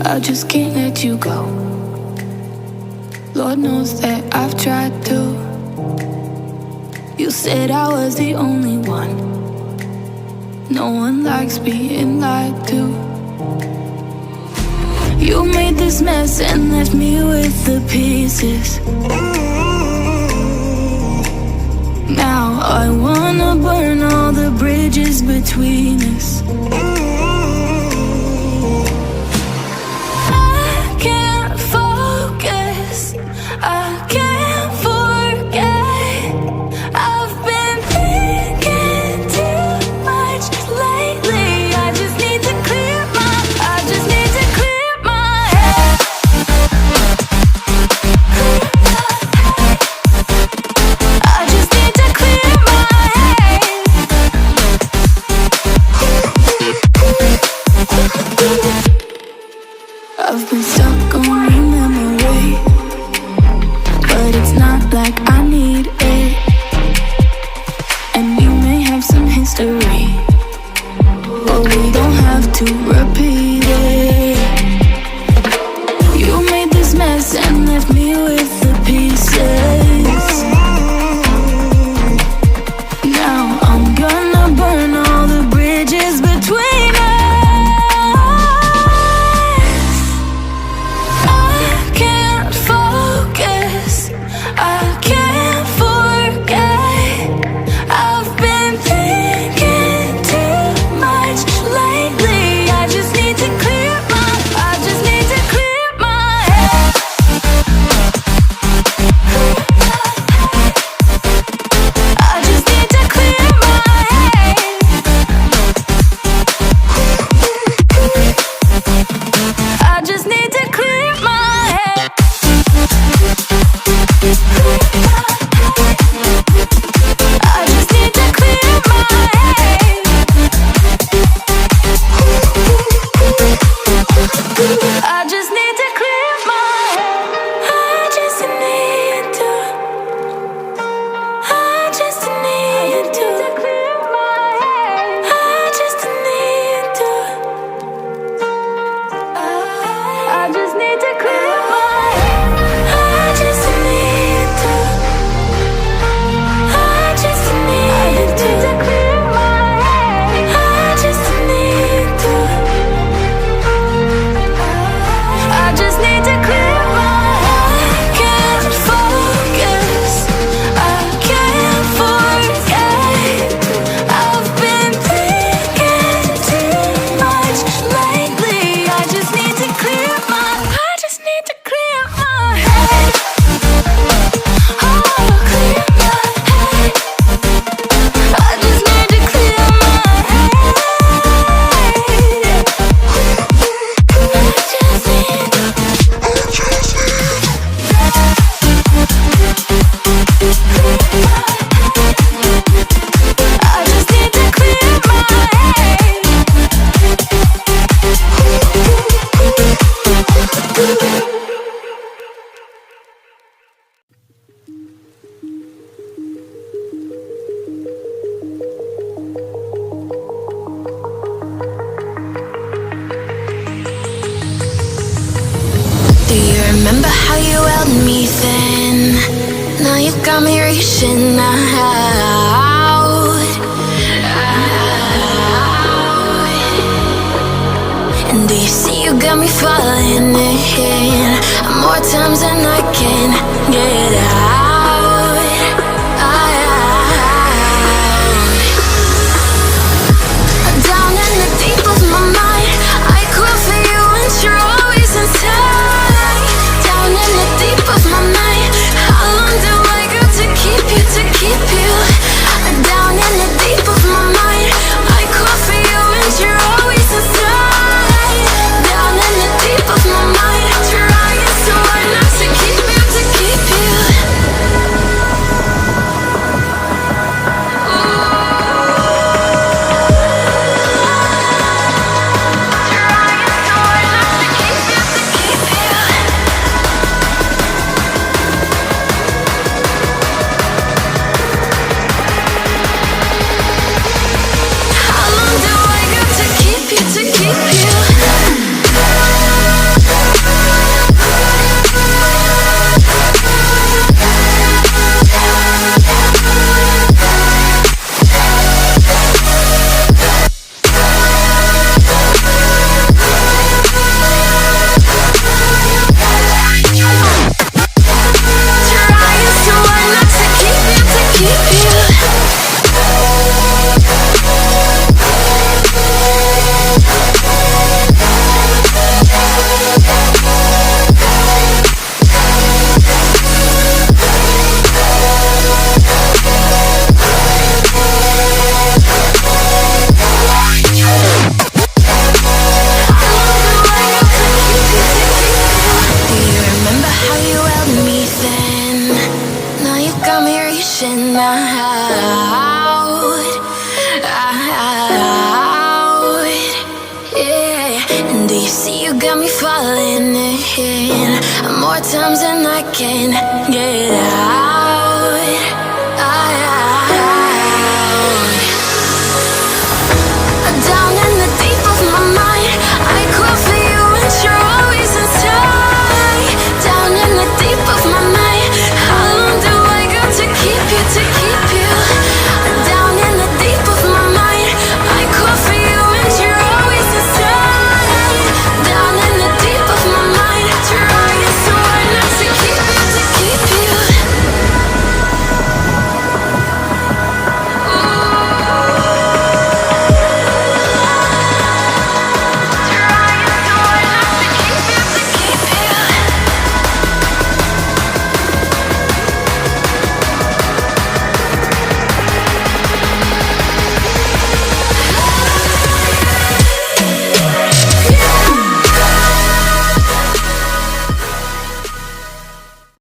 I just can't let you go. Lord knows that I've tried to. You said I was the only one. No one likes being lied to. You made this mess and left me with the pieces. Now I wanna burn all the bridges between us. I can't focus, I can't forget. I've been thinking too much lately. I just need to clear my head. I just need to clear my head. I've been stuck on your memory, but it's not like I need it. And we may have some history, but we don't have to repeat it. You made this mess and left me with the pieces. Now I'm gonna burn all the bridges between us. I can't focus, I can't forget. I've been thinking too much lately. I just need to clear my head. I just need to clear my head. I just need to clear my head. I just need to clear my head. I just need to clear my head. I just need to. I just need to clear my head. I just need to. I just need to clear my head. I just need to. I just need to clear my head. I just need to. I just need to clear my head. I can't focus, I can't forget. I've been thinking too much lately. I just need to clear my head. Oh, clear my head. I just need to clear my head. I just need to clear my head. Do you remember how you held me then? Now you got me reaching out. And do you see you got me falling in more times than I can get out? Down in the deep of my mind, I call for you and you're always inside. Down in the deep of my mind, how long do I got to keep you, to keep you? Down in the deep of my mind, I call for you and you're always inside. Down in the deep of my mind, trying so hard not to keep you, to keep crashing out. Yeah. And do you see you got me falling in more times than I can get out?